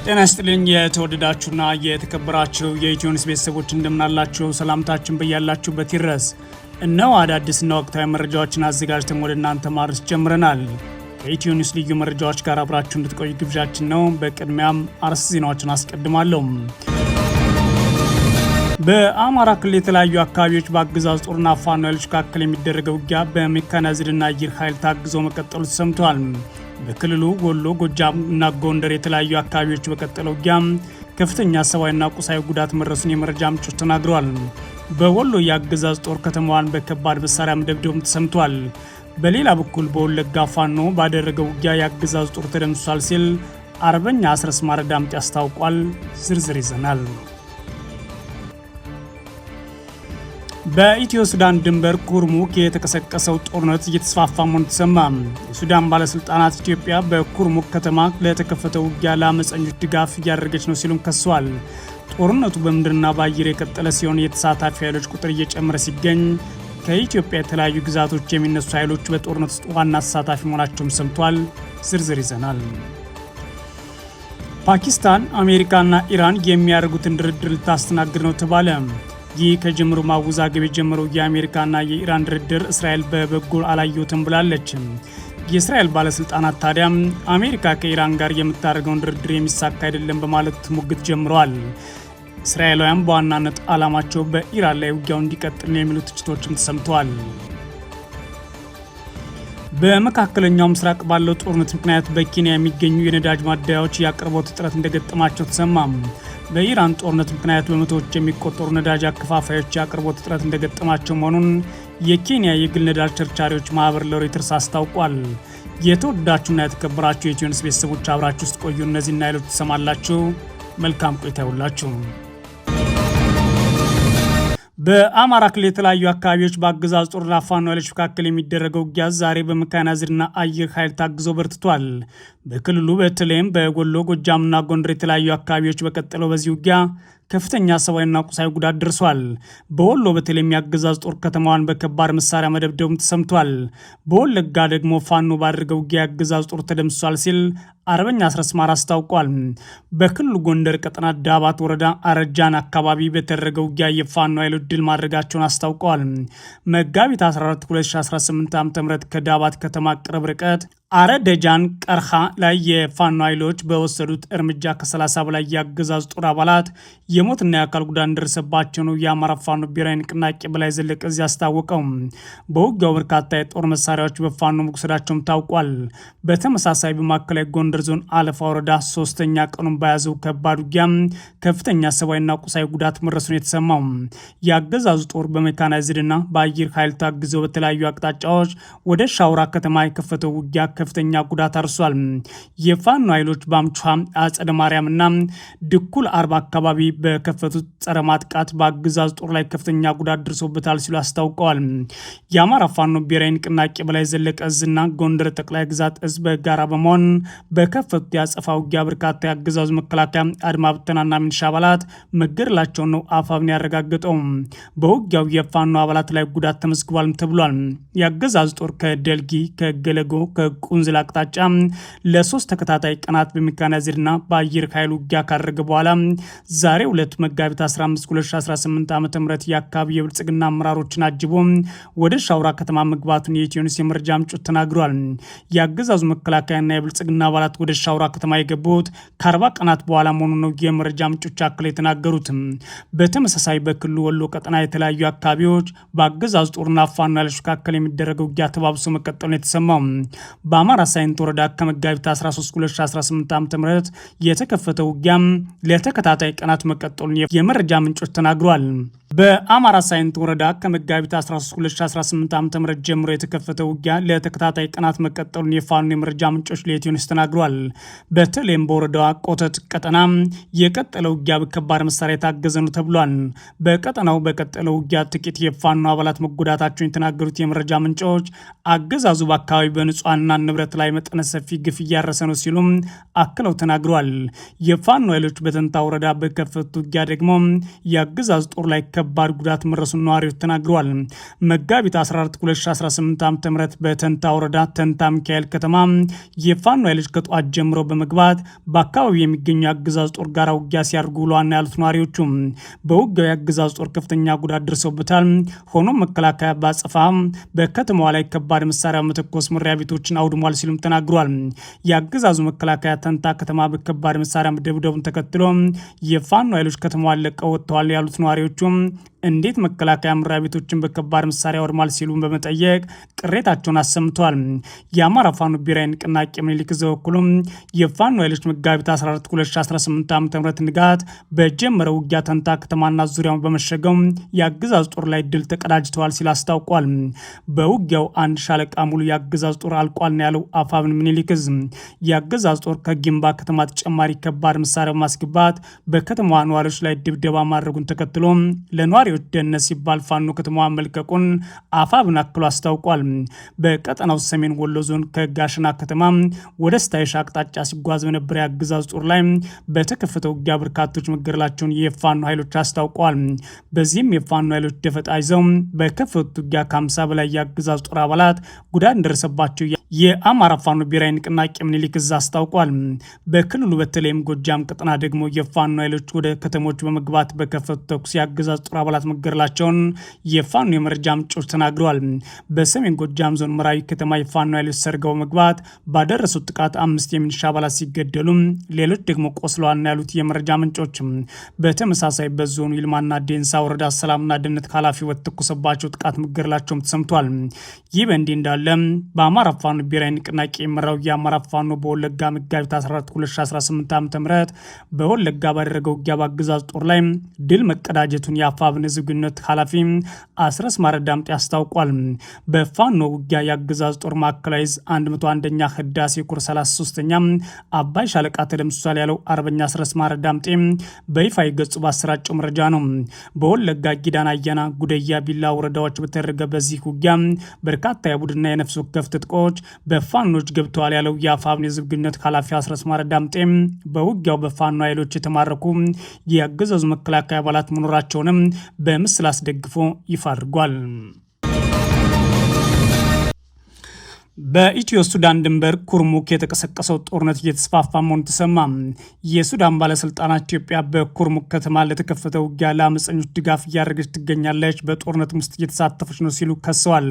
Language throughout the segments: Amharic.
ጤና ይስጥልኝ የተወደዳችሁና የተከበራችሁ የኢትዮኒውስ ቤተሰቦች እንደምናላችሁ ሰላምታችን በያላችሁበት ይድረስ። እነሆ አዳዲስና ወቅታዊ መረጃዎችን አዘጋጅተን ወደ እናንተ ማድረስ ጀምረናል። ከኢትዮኒውስ ልዩ መረጃዎች ጋር አብራችሁ እንድትቆዩ ግብዣችን ነው። በቅድሚያም አርዕስተ ዜናዎችን አስቀድማለሁ። በአማራ ክልል የተለያዩ አካባቢዎች በአገዛዙ ጦርና ፋኖ ኃይሎች መካከል የሚደረገው ውጊያ በሜካናይዝድና አየር ኃይል ታግዞ መቀጠሉ ተሰምቷል። በክልሉ ወሎ፣ ጎጃም እና ጎንደር የተለያዩ አካባቢዎች በቀጠለው ውጊያ ከፍተኛ ሰብአዊና ቁሳዊ ጉዳት መድረሱን የመረጃ ምንጮች ተናግረዋል። በወሎ የአገዛዝ ጦር ከተማዋን በከባድ መሳሪያ መደብደቡም ተሰምቷል። በሌላ በኩል በወለጋ ፋኖ ባደረገው ውጊያ የአገዛዝ ጦር ተደምስሷል ሲል አርበኛ አስረስ ማረ ዳምጤ አስታውቋል። ዝርዝር ይዘናል። በኢትዮ ሱዳን ድንበር ኩርሙክ የተቀሰቀሰው ጦርነት እየተስፋፋ መሆኑ ተሰማ። የሱዳን ባለስልጣናት ኢትዮጵያ በኩርሙክ ከተማ ለተከፈተው ውጊያ ለአመፀኞች ድጋፍ እያደረገች ነው ሲሉም ከሰዋል። ጦርነቱ በምድርና በአየር የቀጠለ ሲሆን የተሳታፊ ኃይሎች ቁጥር እየጨመረ ሲገኝ ከኢትዮጵያ የተለያዩ ግዛቶች የሚነሱ ኃይሎች በጦርነት ውስጥ ዋና ተሳታፊ መሆናቸውም ሰምቷል። ዝርዝር ይዘናል። ፓኪስታን አሜሪካና ኢራን የሚያደርጉትን ድርድር ልታስተናግድ ነው ተባለ። ይህ ከጅምሩ ማወዛገብ የጀመረው የአሜሪካና የኢራን ድርድር እስራኤል በበጎ አላየሁትም ብላለች። የእስራኤል ባለስልጣናት ታዲያ አሜሪካ ከኢራን ጋር የምታደርገውን ድርድር የሚሳካ አይደለም በማለት ሙግት ጀምረዋል። እስራኤላውያን በዋናነት ዓላማቸው በኢራን ላይ ውጊያው እንዲቀጥል ነው የሚሉ ትችቶችም ተሰምተዋል። በመካከለኛው ምስራቅ ባለው ጦርነት ምክንያት በኬንያ የሚገኙ የነዳጅ ማደያዎች የአቅርቦት እጥረት እንደገጠማቸው ተሰማ። በኢራን ጦርነት ምክንያት በመቶዎች የሚቆጠሩ ነዳጅ አከፋፋዮች የአቅርቦት እጥረት እንደገጠማቸው መሆኑን የኬንያ የግል ነዳጅ ቸርቻሪዎች ማህበር ለሮይተርስ አስታውቋል። የተወደዳችሁና የተከበራችሁ የኢትዮኒውስ ቤተሰቦች አብራችሁ ውስጥ ቆዩ። እነዚህና ሌሎች ትሰማላችሁ። መልካም ቆይታ ይሁንላችሁ። በአማራ ክልል የተለያዩ አካባቢዎች በአገዛዝ ጦርና ፋኖ ኃይሎች መካከል የሚደረገው ውጊያ ዛሬ በሜካናይዝድና አየር ኃይል ታግዞ በርትቷል። በክልሉ በተለይም በወሎ፣ ጎጃምና ጎንደር የተለያዩ አካባቢዎች በቀጠለው በዚህ ውጊያ ከፍተኛ ሰብአዊና ቁሳዊ ጉዳት ደርሷል። በወሎ በተለይም የአገዛዝ ጦር ከተማዋን በከባድ መሳሪያ መደብደቡም ተሰምቷል። በወለጋ ደግሞ ፋኖ ባደረገው ውጊያ የአገዛዝ ጦር ተደምስሷል ሲል አርበኛ አስረስ ማረ አስታውቋል። በክልሉ ጎንደር ቀጠና ዳባት ወረዳ አረጃን አካባቢ በተደረገው ውጊያ የፋኖ ኃይሎች ድል ማድረጋቸውን አስታውቀዋል። መጋቢት 14 2018 ዓ.ም ከዳባት ከተማ ቅርብ ርቀት አረደጃን ቀርሃ ላይ የፋኖ ኃይሎች በወሰዱት እርምጃ ከ30 በላይ የአገዛዝ ጦር አባላት የሞትና የአካል ጉዳት እንደደረሰባቸው ነው የአማራ ፋኖ ብሔራዊ ንቅናቄ በላይ ዘለቀ እዚህ አስታወቀው። በውጊያው በርካታ የጦር መሳሪያዎች በፋኖ መቁሰዳቸውም ታውቋል። በተመሳሳይ በማዕከላዊ ጎንደር ዞን አለፋ ወረዳ 3ኛ ቀኑን በያዘው ከባድ ውጊያ ከፍተኛ ሰብአዊና ቁሳዊ ጉዳት መድረሱን የተሰማው የአገዛዙ ጦር በሜካናይዝድና በአየር ኃይል ታግዘው በተለያዩ አቅጣጫዎች ወደ ሻውራ ከተማ የከፈተው ውጊያ ከፍተኛ ጉዳት አርሷል። የፋኖ ኃይሎች በአምቿ አጸደ ማርያምና ድኩል አርባ አካባቢ በከፈቱት ጸረ ማጥቃት በአገዛዝ ጦር ላይ ከፍተኛ ጉዳት ደርሶበታል ሲሉ አስታውቀዋል። የአማራ ፋኖ ብሔራዊ ንቅናቄ በላይ ዘለቀ እዝና ጎንደር ጠቅላይ ግዛት እዝ በጋራ በመሆን በከፈቱት የአጸፋ ውጊያ በርካታ የአገዛዙ መከላከያ አድማ ብተናና ሚሊሻ አባላት መገደላቸውን ነው አፋብን ያረጋገጠው። በውጊያው የፋኖ አባላት ላይ ጉዳት ተመዝግቧል ተብሏል። የአገዛዙ ጦር ከደልጊ፣ ከገለጎ፣ ቁንዝላ አቅጣጫ ለ3 ተከታታይ ቀናት በሜካናይዝድና በአየር ኃይል ውጊያ ካደረገ በኋላ ዛሬ 2 መጋቢት 15 2018 ዓ.ም የአካባቢ የብልጽግና አመራሮችን አጅቦ ወደ ሻውራ ከተማ መግባቱን የኢትዮኒውስ የመረጃ ምንጮች ተናግሯል። የአገዛዙ መከላከያና የብልጽግና አባላት ወደ ሻውራ ከተማ የገቡት ከ40 ቀናት በኋላ መሆኑ ነው የመረጃ ምንጮች አክለው የተናገሩት። በተመሳሳይ በክልሉ ወሎ ቀጠና የተለያዩ አካባቢዎች በአገዛዙ ጦርና ፋኖ ኃይሎች መካከል የሚደረገው ውጊያ ተባብሶ መቀጠሉን የተሰማው በአማራ ሳይንት ወረዳ ከመጋቢት 13 2018 ዓ.ም የተከፈተው ውጊያ ለተከታታይ ቀናት መቀጠሉን የመረጃ ምንጮች ተናግሯል። በአማራ ሳይንት ወረዳ ከመጋቢት 13 2018 ዓ.ም ጀምሮ የተከፈተው ውጊያ ለተከታታይ ቀናት መቀጠሉን የፋኖ የመረጃ ምንጮች ለኢትዮኒውስ ተናግሯል። በተለይም በወረዳዋ ቆተት ቀጠና የቀጠለው ውጊያ በከባድ መሳሪያ የታገዘ ነው ተብሏል። በቀጠናው በቀጠለው ውጊያ ጥቂት የፋኖ አባላት መጎዳታቸውን የተናገሩት የመረጃ ምንጮች አገዛዙ በአካባቢ በንጹሃንና ንብረት ላይ መጠነ ሰፊ ግፍ እያረሰ ነው ሲሉም አክለው ተናግረዋል። የፋኖ ኃይሎች በተንታ ወረዳ በከፈቱት ውጊያ ደግሞ የአገዛዙ ጦር ላይ ከባድ ጉዳት መድረሱን ነዋሪዎች ተናግረዋል። መጋቢት 14 2018 ዓ.ም በተንታ ወረዳ ተንታ ሚካኤል ከተማ የፋኖ ኃይሎች ከጠዋት ጀምሮ በመግባት በአካባቢው የሚገኙ የአገዛዙ ጦር ጋር ውጊያ ሲያደርጉ ውለዋል ያሉት ነዋሪዎቹ በውጊያው የአገዛዙ ጦር ከፍተኛ ጉዳት ደርሶበታል። ሆኖም መከላከያ ባጸፋ በከተማዋ ላይ ከባድ መሳሪያ መተኮስ መኖሪያ ቤቶችን አውድሟል ሲሉም ተናግሯል። የአገዛዙ መከላከያ ተንታ ከተማ በከባድ መሳሪያ መደብደቡን ተከትሎ የፋኖ ኃይሎች ከተማዋን ለቀው ወጥተዋል ያሉት ነዋሪዎቹ እንዴት መከላከያ መኖሪያ ቤቶችን በከባድ መሳሪያ ወድሟል ሲሉ በመጠየቅ ቅሬታቸውን አሰምተዋል። የአማራ ፋኖ ብሔራዊ ንቅናቄ ምኒልክ ዘበኩሉም የፋኖ ኃይሎች መጋቢት 14 2018 ዓ.ም ንጋት በጀመረው ውጊያ ተንታ ከተማና ዙሪያውን በመሸገው የአገዛዝ ጦር ላይ ድል ተቀዳጅተዋል ሲል አስታውቋል። በውጊያው አንድ ሻለቃ ሙሉ የአገዛዝ ጦር አልቋል ነው ያለው አፋብን ምኒልክ። የአገዛዝ ጦር ከጊምባ ከተማ ተጨማሪ ከባድ መሳሪያ በማስገባት በከተማዋ ነዋሪዎች ላይ ድብደባ ማድረጉን ተከትሎ ለነዋሪ ደህንነት ሲባል ፋኖ ከተማዋን መልቀቁን አፋብን አክሎ አስታውቋል። በቀጠናው ሰሜን ወሎ ዞን ከጋሽና ከተማ ወደ ስታይሽ አቅጣጫ ሲጓዝ በነበረ የአገዛዝ ጦር ላይ በተከፈተው ውጊያ በርካቶች መገደላቸውን የፋኖ ኃይሎች አስታውቀዋል። በዚህም የፋኖ ኃይሎች ደፈጣ ይዘው በከፈቱት ውጊያ ከ50 በላይ የአገዛዝ ጦር አባላት ጉዳት እንደደረሰባቸው የአማራ ፋኖ ብሔራዊ ንቅናቄ ምኒልክ አስታውቋል። በክልሉ በተለይም ጎጃም ቀጠና ደግሞ የፋኖ ኃይሎች ወደ ከተሞች በመግባት በከፈቱት ተኩስ የአገዛዝ ጦር አባላት መገደላቸውን የፋኖ የመረጃ ምንጮች ተናግረዋል። በሰሜን ጎጃም ዞን መራዊ ከተማ የፋኖ ኃይሎች ሰርገው መግባት ባደረሱት ጥቃት 5 የሚሊሻ አባላት ሲገደሉ ሌሎች ደግሞ ቆስለዋል ያሉት የመረጃ ምንጮች በተመሳሳይ በዞኑ ይልማና ዴንሳ ወረዳ ሰላምና ደህንነት ኃላፊ በተኮሰባቸው ጥቃት መገደላቸውም ተሰምቷል። ይህ በእንዲህ እንዳለ በአማራ ፋኖ ብሔራዊ ንቅናቄ የመራው የአማራ ፋኖ በወለጋ መጋቢት 14 2018 ዓ.ም በወለጋ ባደረገው ውጊያ በአገዛዝ ጦር ላይ ድል መቀዳጀቱን የአፋብን ህዝብ ግንኙነት ኃላፊ አስረስ ማረዳምጤ አስታውቋል። በፋኖ ውጊያ የአገዛዝ ጦር ማዕከላዊ ዕዝ 101ኛ ህዳሴ ኮር 33ኛ አባይ ሻለቃ ተደምስሷል ያለው አርበኛ አስረስ ማረዳምጤ በይፋ ገጹ ባሰራጨው መረጃ ነው። በወለጋ ጊዳና አያና ጉደያ ቢላ ወረዳዎች በተደረገ በዚህ ውጊያ በርካታ የቡድንና የነፍስ ወከፍ ትጥቆች በፋኖች ገብተዋል ያለው የአፋብን የህዝብ ግንኙነት ኃላፊ አስረስ ማረዳምጤ በውጊያው በፋኖ ኃይሎች የተማረኩ የአገዛዙ መከላከያ አባላት መኖራቸውንም በምስል አስደግፎ ይፋ አድርጓል። በኢትዮ ሱዳን ድንበር ኩርሙክ የተቀሰቀሰው ጦርነት እየተስፋፋ መሆኑ ተሰማ። የሱዳን ባለስልጣናት ኢትዮጵያ በኩርሙክ ከተማ ለተከፈተው ውጊያ ለአመፀኞች ድጋፍ እያደረገች ትገኛለች፣ በጦርነት ውስጥ እየተሳተፈች ነው ሲሉ ከሰዋል።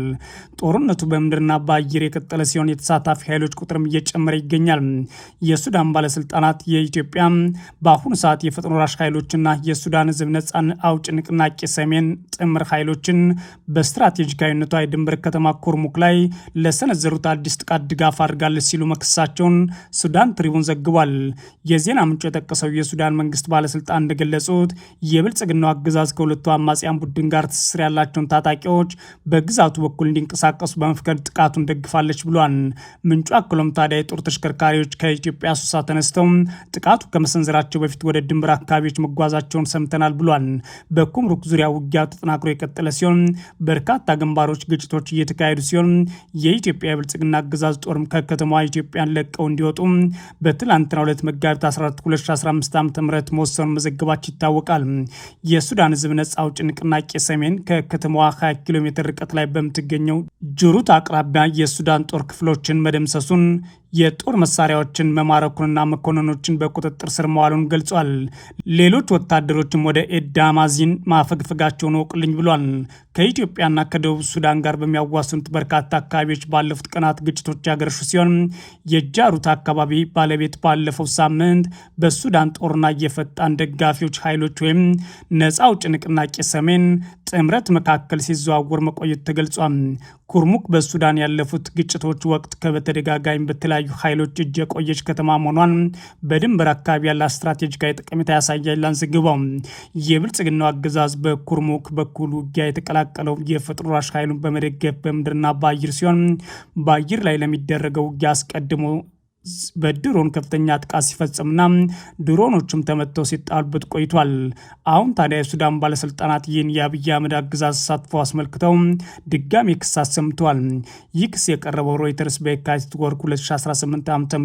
ጦርነቱ በምድርና በአየር የቀጠለ ሲሆን የተሳታፊ ኃይሎች ቁጥርም እየጨመረ ይገኛል። የሱዳን ባለስልጣናት የኢትዮጵያ በአሁኑ ሰዓት የፈጥኖ ደራሽ ኃይሎችና የሱዳን ህዝብ ነጻ አውጪ ንቅናቄ ሰሜን ጥምር ኃይሎችን በስትራቴጂካዊነቷ የድንበር ከተማ ኩርሙክ ላይ ለሰነዘሩ አዲስ ጥቃት ድጋፍ አድርጋለች ሲሉ መክሰሳቸውን ሱዳን ትሪቡን ዘግቧል። የዜና ምንጩ የጠቀሰው የሱዳን መንግስት ባለስልጣን እንደገለጹት የብልጽግናው አገዛዝ ከሁለቱ አማጽያን ቡድን ጋር ትስስር ያላቸውን ታጣቂዎች በግዛቱ በኩል እንዲንቀሳቀሱ በመፍቀድ ጥቃቱን ደግፋለች ብሏል። ምንጩ አክሎም ታዲያ የጦር ተሽከርካሪዎች ከኢትዮጵያ ሱሳ ተነስተው ጥቃቱ ከመሰንዘራቸው በፊት ወደ ድንበር አካባቢዎች መጓዛቸውን ሰምተናል ብሏል። በኩምሩክ ዙሪያ ውጊያው ተጠናክሮ የቀጠለ ሲሆን በርካታ ግንባሮች ግጭቶች እየተካሄዱ ሲሆን የኢትዮጵያ ብልጽግና አገዛዝ ጦርም ከከተማዋ ኢትዮጵያን ለቀው እንዲወጡ በትላንትናው ዕለት መጋቢት 14 2015 ዓ.ም መወሰኑን መዘገባችን ይታወቃል። የሱዳን ህዝብ ነጻ አውጪ ንቅናቄ ሰሜን ከከተማዋ 20 ኪሎ ሜትር ርቀት ላይ በምትገኘው ጁሩት አቅራቢያ የሱዳን ጦር ክፍሎችን መደምሰሱን የጦር መሳሪያዎችን መማረኩንና መኮንኖችን በቁጥጥር ስር መዋሉን ገልጿል። ሌሎች ወታደሮችም ወደ ኤዳማዚን ማፈግፈጋቸውን ወቅልኝ ብሏል። ከኢትዮጵያና ከደቡብ ሱዳን ጋር በሚያዋስኑት በርካታ አካባቢዎች ባለፉት ቀናት ግጭቶች ያገረሹ ሲሆን የጃሩት አካባቢ ባለቤት ባለፈው ሳምንት በሱዳን ጦርና የፈጣን ደጋፊዎች ኃይሎች ወይም ነጻ አውጪ ንቅናቄ ሰሜን ጥምረት መካከል ሲዘዋወር መቆየት ተገልጿል። ኩርሙክ በሱዳን ያለፉት ግጭቶች ወቅት በተደጋጋሚ በተለያዩ ኃይሎች እጅ የቆየች ከተማ መሆኗን በድንበር አካባቢ ያለ ስትራቴጂካዊ ጠቀሜታ ያሳያል አንዘግበው። የብልጽግናው አገዛዝ በኩርሙክ በኩል ውጊያ የተቀላቀለው የፈጥኖ ደራሽ ኃይሉን በመደገፍ በምድርና በአየር ሲሆን በአየር ላይ ለሚደረገው ውጊያ አስቀድሞ በድሮን ከፍተኛ ጥቃት ሲፈጽምና ድሮኖችም ተመተው ሲጣሉበት ቆይቷል። አሁን ታዲያ የሱዳን ባለስልጣናት ይህን የአብይ አህመድ አገዛዝ ተሳትፎ አስመልክተው ድጋሚ ክስ አሰምተዋል። ይህ ክስ የቀረበው ሮይተርስ በየካቲት ወር 2018 ዓ.ም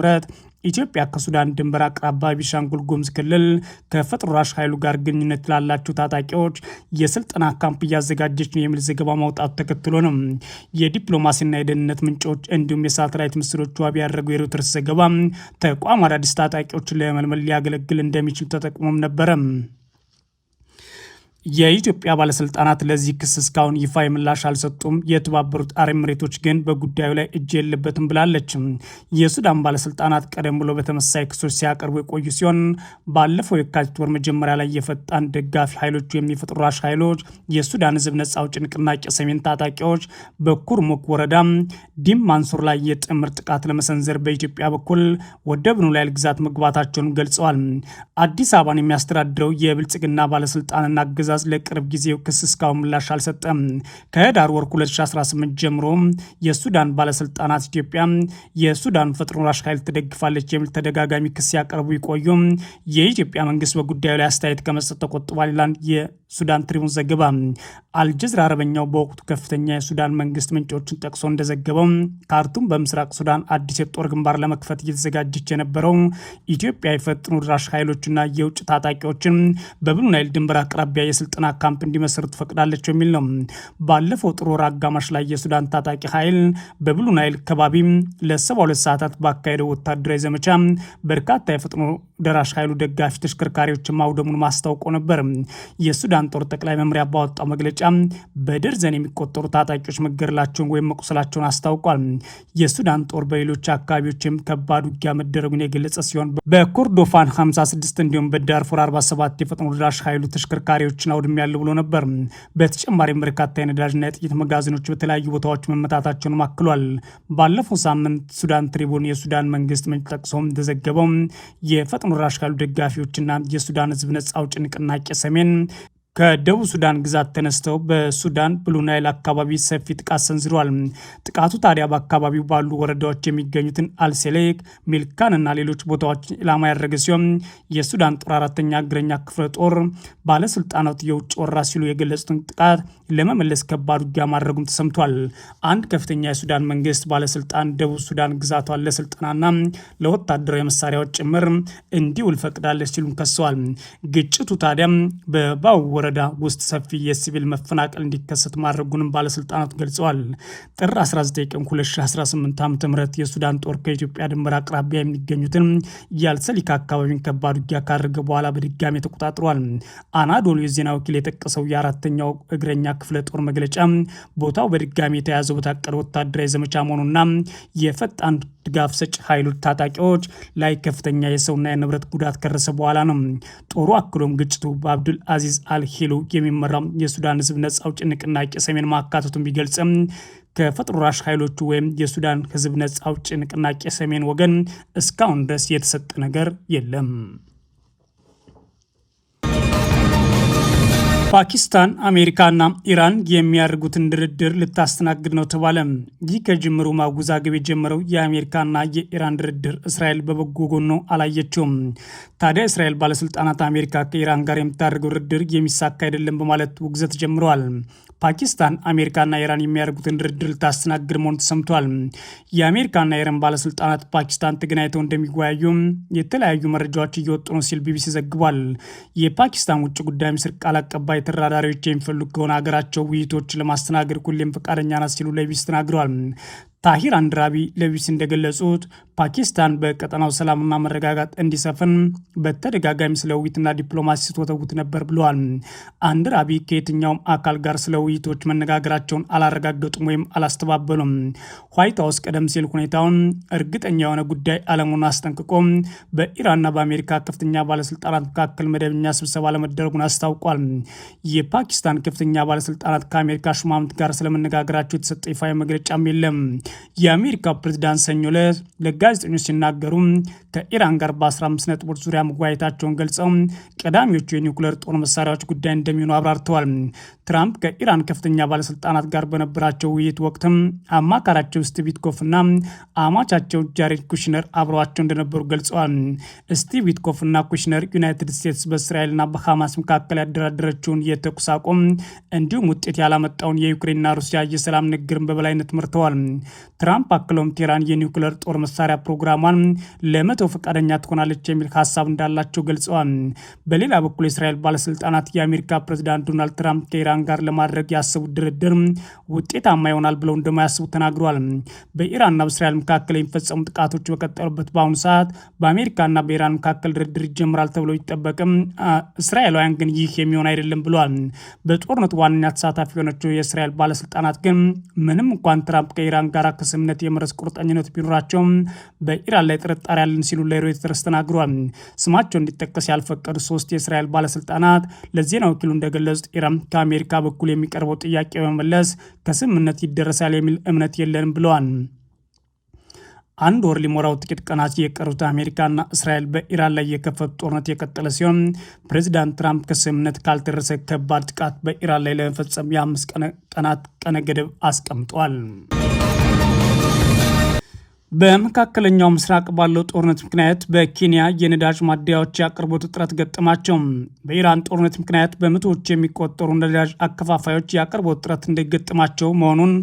ኢትዮጵያ ከሱዳን ድንበር አቅራቢያ ቢሻንጉል ጉሙዝ ክልል ከፈጥኖ ደራሽ ኃይሉ ጋር ግንኙነት ላላቸው ታጣቂዎች የስልጠና ካምፕ እያዘጋጀች ነው የሚል ዘገባ ማውጣቱ ተከትሎ ነው። የዲፕሎማሲና የደህንነት ምንጮች እንዲሁም የሳተላይት ምስሎች ዋቢ ያደረገው የሮይተርስ ዘገባ ተቋም አዳዲስ ታጣቂዎችን ለመመልመል ሊያገለግል እንደሚችል ተጠቅሞም ነበረ። የኢትዮጵያ ባለስልጣናት ለዚህ ክስ እስካሁን ይፋ ምላሽ አልሰጡም። የተባበሩት አረብ ኤሚሬቶች ግን በጉዳዩ ላይ እጅ የለበትም ብላለች። የሱዳን ባለስልጣናት ቀደም ብሎ በተመሳሳይ ክሶች ሲያቀርቡ የቆዩ ሲሆን ባለፈው የካቲት ወር መጀመሪያ ላይ የፈጣን ደጋፊ ኃይሎች የፈጥኖ ደራሽ ኃይሎች የሱዳን ህዝብ ነጻ አውጪ ንቅናቄ ሰሜን ታጣቂዎች በኩርሙክ ወረዳ ዲም ማንሱር ላይ የጥምር ጥቃት ለመሰንዘር በኢትዮጵያ በኩል ወደ ብኑ ናይል ግዛት መግባታቸውን ገልጸዋል። አዲስ አበባን የሚያስተዳድረው የብልጽግና ባለስልጣንና አገዛዝ ለቅርብ ጊዜው ክስ እስካሁን ምላሽ አልሰጠም። ከህዳር ወር 2018 ጀምሮ የሱዳን ባለስልጣናት ኢትዮጵያ የሱዳን ፈጥኖ ደራሽ ኃይል ትደግፋለች የሚል ተደጋጋሚ ክስ ያቀርቡ ይቆዩ የኢትዮጵያ መንግስት በጉዳዩ ላይ አስተያየት ከመስጠት ተቆጥቧል ይላል የሱዳን ትሪቡን ዘገባ። አልጀዝራ አረበኛው በወቅቱ ከፍተኛ የሱዳን መንግስት ምንጮችን ጠቅሶ እንደዘገበው ካርቱም በምስራቅ ሱዳን አዲስ የጦር ግንባር ለመክፈት እየተዘጋጀች የነበረው ኢትዮጵያ የፈጥኖ ደራሽ ኃይሎችና የውጭ ታጣቂዎችን በብሉ ናይል ድንበር አቅራቢያ የስልጠና ካምፕ እንዲመሰርቱ ፈቅዳለች የሚል ነው። ባለፈው ጥር ወር አጋማሽ ላይ የሱዳን ታጣቂ ኃይል በብሉ ናይል ከባቢ ለ72 ሰዓታት ባካሄደው ወታደራዊ ዘመቻ በርካታ የፈጥኖ ደራሽ ኃይሉ ደጋፊ ተሽከርካሪዎችን ማውደሙን ማስታውቆ ነበር። የሱዳን ጦር ጠቅላይ መምሪያ ባወጣው መግለጫ በደርዘን የሚቆጠሩ ታጣቂዎች መገደላቸውን ወይም መቁሰላቸውን አስታውቋል። የሱዳን ጦር በሌሎች አካባቢዎችም ከባድ ውጊያ መደረጉን የገለጸ ሲሆን በኮርዶፋን 56 እንዲሁም በዳርፉር 47 የፈጥኖ ደራሽ ኃይሉ ተሽከርካሪዎችን አውድሜያለሁ ብሎ ነበር። በተጨማሪም በርካታ የነዳጅና የጥይት መጋዘኖች በተለያዩ ቦታዎች መመታታቸውን አክሏል። ባለፈው ሳምንት ሱዳን ትሪቡን የሱዳን መንግስት ምንጭ ጠቅሶ እንደዘገበው የፈጥኖ ደራሽ ኃይሉ ደጋፊዎችና የሱዳን ህዝብ ነጻ አውጪ ንቅናቄ ሰሜን ከደቡብ ሱዳን ግዛት ተነስተው በሱዳን ብሉ ናይል አካባቢ ሰፊ ጥቃት ሰንዝረዋል። ጥቃቱ ታዲያ በአካባቢው ባሉ ወረዳዎች የሚገኙትን አልሴሌክ፣ ሚልካን እና ሌሎች ቦታዎች ኢላማ ያደረገ ሲሆን የሱዳን ጦር 4ኛ እግረኛ ክፍለ ጦር ባለስልጣናት የውጭ ወራ ሲሉ የገለጹትን ጥቃት ለመመለስ ከባድ ውጊያ ማድረጉም ተሰምቷል። አንድ ከፍተኛ የሱዳን መንግስት ባለስልጣን ደቡብ ሱዳን ግዛቷን ለስልጠናና ለወታደራዊ መሳሪያዎች ጭምር እንዲውል ፈቅዳለች ሲሉም ከሰዋል። ግጭቱ ታዲያ በባው ወረዳ ውስጥ ሰፊ የሲቪል መፈናቀል እንዲከሰት ማድረጉንም ባለስልጣናት ገልጸዋል። ጥር 19 ቀን 2018 ዓ.ም የሱዳን ጦር ከኢትዮጵያ ድንበር አቅራቢያ የሚገኙትን የአልሰሊካ አካባቢን ከባድ ውጊያ ካደረገ በኋላ በድጋሚ ተቆጣጥሯል። አናዶሉ የዜና ወኪል የጠቀሰው የ4ኛው እግረኛ ክፍለ ጦር መግለጫ ቦታው በድጋሚ የተያዘው በታቀደ ወታደራዊ ዘመቻ መሆኑና የፈጣን ድጋፍ ሰጪ ኃይሎች ታጣቂዎች ላይ ከፍተኛ የሰውና የንብረት ጉዳት ከደረሰ በኋላ ነው። ጦሩ አክሎም ግጭቱ በአብዱል አዚዝ አልሂሉ የሚመራው የሱዳን ህዝብ ነጻ አውጪ ንቅናቄ ሰሜን ማካተቱን ቢገልጽም ከፈጥኖ ደራሽ ኃይሎቹ ወይም የሱዳን ህዝብ ነጻ አውጪ ንቅናቄ ሰሜን ወገን እስካሁን ድረስ የተሰጠ ነገር የለም። ፓኪስታን አሜሪካና ኢራን የሚያደርጉትን ድርድር ልታስተናግድ ነው ተባለ። ይህ ከጅምሩ ማወዛገብ የጀመረው የአሜሪካና የኢራን ድርድር እስራኤል በበጎ ጎኖ አላየችውም። ታዲያ እስራኤል ባለስልጣናት አሜሪካ ከኢራን ጋር የምታደርገው ድርድር የሚሳካ አይደለም በማለት ውግዘት ጀምረዋል። ፓኪስታን አሜሪካና ኢራን የሚያደርጉትን ድርድር ልታስተናግድ መሆኑ ተሰምቷል። የአሜሪካና የኢራን ባለስልጣናት ፓኪስታን ተገናኝተው እንደሚወያዩ የተለያዩ መረጃዎች እየወጡ ነው ሲል ቢቢሲ ዘግቧል። የፓኪስታን ውጭ ጉዳይ ሚኒስትር ቃል አቀባይ ተደራዳሪዎች የሚፈልጉ ከሆነ ሀገራቸው ውይይቶች ለማስተናገድ ሁሌም ፈቃደኛ ናት ሲሉ ለቢቢሲ ተናግረዋል። ታሂር አንድራቢ ለቢቢሲ እንደገለጹት ፓኪስታን በቀጠናው ሰላምና መረጋጋት እንዲሰፍን በተደጋጋሚ ስለ ውይይትና ዲፕሎማሲ ስትወተውት ነበር ብለዋል። አንድራቢ ከየትኛውም አካል ጋር ስለ ውይይቶች መነጋገራቸውን አላረጋገጡም ወይም አላስተባበሉም። ዋይት ሀውስ ቀደም ሲል ሁኔታውን እርግጠኛ የሆነ ጉዳይ አለመሆኑን አስጠንቅቆ በኢራንና በአሜሪካ ከፍተኛ ባለስልጣናት መካከል መደበኛ ስብሰባ ለመደረጉን አስታውቋል። የፓኪስታን ከፍተኛ ባለስልጣናት ከአሜሪካ ሹማምንት ጋር ስለመነጋገራቸው የተሰጠ ይፋ መግለጫም የለም። የአሜሪካው ፕሬዝዳንት ሰኞ ዕለት ለጋዜጠኞች ሲናገሩ ከኢራን ጋር በ15 ነጥቦች ዙሪያ መወያየታቸውን ገልጸው ቀዳሚዎቹ የኒውክሌር ጦር መሳሪያዎች ጉዳይ እንደሚሆኑ አብራርተዋል። ትራምፕ ከኢራን ከፍተኛ ባለስልጣናት ጋር በነበራቸው ውይይት ወቅትም አማካራቸው ስቲቭ ዊትኮፍና አማቻቸው ጃሬድ ኩሽነር አብረዋቸው እንደነበሩ ገልጸዋል። ስቲቭ ዊትኮፍና ኩሽነር ዩናይትድ ስቴትስ በእስራኤልና በሐማስ መካከል ያደራደረችውን የተኩስ አቁም እንዲሁም ውጤት ያላመጣውን የዩክሬንና ሩሲያ የሰላም ንግግርን በበላይነት መርተዋል። ትራምፕ አክለውም ቴህራን የኒውክሌር ጦር መሳሪያ ፕሮግራሟን ለመተው ፈቃደኛ ትሆናለች የሚል ሀሳብ እንዳላቸው ገልጸዋል። በሌላ በኩል የእስራኤል ባለስልጣናት የአሜሪካ ፕሬዝዳንት ዶናልድ ትራምፕ ከኢራን ጋር ለማድረግ ያሰቡት ድርድር ውጤታማ ይሆናል ብለው እንደማያስቡ ተናግረዋል። በኢራንና በእስራኤል መካከል የሚፈጸሙ ጥቃቶች በቀጠሉበት በአሁኑ ሰዓት በአሜሪካና በኢራን መካከል ድርድር ይጀምራል ተብሎ ይጠበቅም፣ እስራኤላውያን ግን ይህ የሚሆን አይደለም ብለዋል። በጦርነቱ ዋነኛ ተሳታፊ የሆነችው የእስራኤል ባለስልጣናት ግን ምንም እንኳን ትራምፕ ከኢራን ጋር ከስምምነት የመድረስ ቁርጠኝነት ቢኖራቸውም በኢራን ላይ ጥርጣሬ ያለን ሲሉ ለሮይተርስ ተናግረዋል። ስማቸው እንዲጠቀስ ያልፈቀዱ 3 የእስራኤል ባለስልጣናት ለዜና ወኪሉ እንደገለጹት ኢራን ከአሜሪካ በኩል የሚቀርበው ጥያቄ በመመለስ ከስምምነት ይደረሳል የሚል እምነት የለንም ብለዋል። አንድ ወር ሊሞላው ጥቂት ቀናት የቀሩት አሜሪካና እስራኤል በኢራን ላይ የከፈቱ ጦርነት የቀጠለ ሲሆን ፕሬዚዳንት ትራምፕ ከስምምነት ካልደረሰ ከባድ ጥቃት በኢራን ላይ ለመፈጸም የ5 ቀናት ቀነ ገደብ አስቀምጧል። በመካከለኛው ምስራቅ ባለው ጦርነት ምክንያት በኬንያ የነዳጅ ማደያዎች የአቅርቦት እጥረት ገጠማቸው። በኢራን ጦርነት ምክንያት በመቶዎች የሚቆጠሩ ነዳጅ አከፋፋዮች የአቅርቦት እጥረት እንደገጠማቸው መሆኑን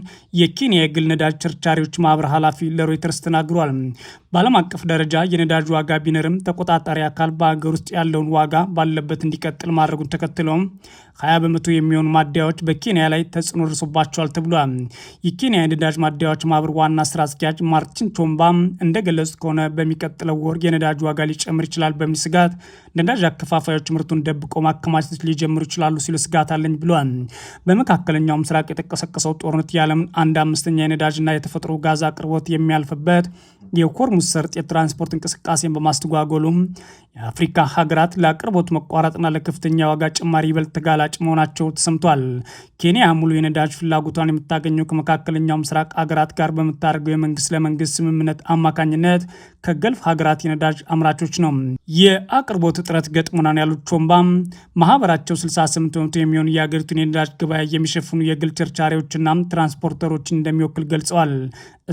የኬንያ የግል ነዳጅ ቸርቻሪዎች ማህበር ኃላፊ ለሮይተርስ ተናግሯል። በዓለም አቀፍ ደረጃ የነዳጅ ዋጋ ቢነርም ተቆጣጣሪ አካል በሀገር ውስጥ ያለውን ዋጋ ባለበት እንዲቀጥል ማድረጉን ተከትሎም 20 በመቶ የሚሆኑ ማደያዎች በኬንያ ላይ ተጽዕኖ ደርሶባቸዋል ተብሏል። የኬንያ የነዳጅ ማደያዎች ማህበር ዋና ስራ አስኪያጅ ማርቲን ቾምባ እንደገለጹት ከሆነ በሚቀጥለው ወር የነዳጅ ዋጋ ሊጨምር ይችላል በሚል ስጋት ነዳጅ አከፋፋዮች ምርቱን ደብቆ ማከማቸት ሊጀምሩ ይችላሉ ሲሉ ስጋት አለኝ ብሏል። በመካከለኛው ምስራቅ የተቀሰቀሰው ጦርነት የዓለምን 1/5 የነዳጅና የተፈጥሮ ጋዝ አቅርቦት የሚያልፍበት የሆርሙዝ ሰርጥ የትራንስፖርት እንቅስቃሴን በማስተጓጎሉም የአፍሪካ ሀገራት ለአቅርቦት መቋረጥና ለከፍተኛ ዋጋ ጭማሪ ይበልጥ ተጋላጭ መሆናቸው ተሰምቷል። ኬንያ ሙሉ የነዳጅ ፍላጎቷን የምታገኘው ከመካከለኛው ምስራቅ ሀገራት ጋር በምታደርገው የመንግስት ለመንግስት ስምምነት አማካኝነት ከገልፍ ሀገራት የነዳጅ አምራቾች ነው። የአቅርቦት እጥረት ገጥሞናል ያሉት ቾምባ ማህበራቸው 68 በመቶ የሚሆኑ የሀገሪቱን የነዳጅ ገበያ የሚሸፍኑ የግል ቸርቻሪዎችና ትራንስፖርተሮችን እንደሚወክል ገልጸዋል።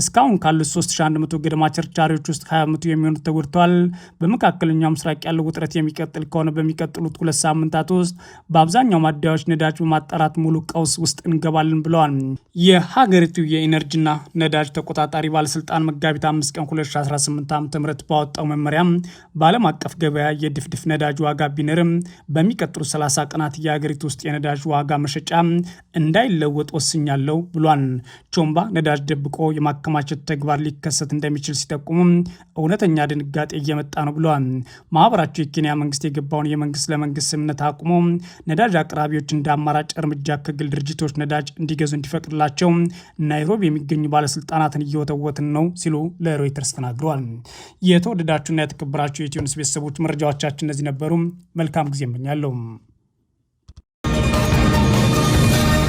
እስካሁን ካሉት 3100 ገደማ ቸርቻሪዎች ውስጥ 20 በመቶ የሚሆኑት ተጎድተዋል። በመካከለኛው ምስራቅ ያለው ውጥረት የሚቀጥል ከሆነ በሚቀጥሉት 2 ሳምንታት ውስጥ በአብዛኛው ማደያዎች ነዳጅ በማጣራት ሙሉ ቀውስ ውስጥ እንገባለን ብለዋል። የሀገሪቱ የኢነርጂና ነዳጅ ተቆጣጣሪ ባለስልጣን መጋቢት 5 ቀን 2018 ዓ.ም ባወጣው መመሪያ በዓለም አቀፍ ገበያ የድፍድፍ ነዳጅ ዋጋ ቢነርም በሚቀጥሉ 30 ቀናት የሀገሪቱ ውስጥ የነዳጅ ዋጋ መሸጫ እንዳይለወጥ ወስኛለሁ ብሏል። ቾምባ ነዳጅ ደብቆ የማከማቸት ተግባር ሊከሰት እንደሚችል ሲጠቁሙ እውነተኛ ድንጋጤ እየመጣ ነው ብለዋል። ማህበራቸው የኬንያ መንግስት የገባውን የመንግስት ለመንግስት ስምምነት አቁሞ ነዳጅ አቅራቢዎች እንደ አማራጭ እርምጃ ከግል ድርጅቶች ነዳጅ እንዲገዙ እንዲፈቅድላቸው ናይሮቢ የሚገኙ ባለስልጣናትን እየወተወትን ነው ሲሉ ለሮይተርስ ተናግረዋል። የተወደዳችሁና የተከበራችሁ የኢትዮ ኒውስ ቤተሰቦች መረጃዎቻችን እነዚህ ነበሩ። መልካም ጊዜ እመኛለሁ።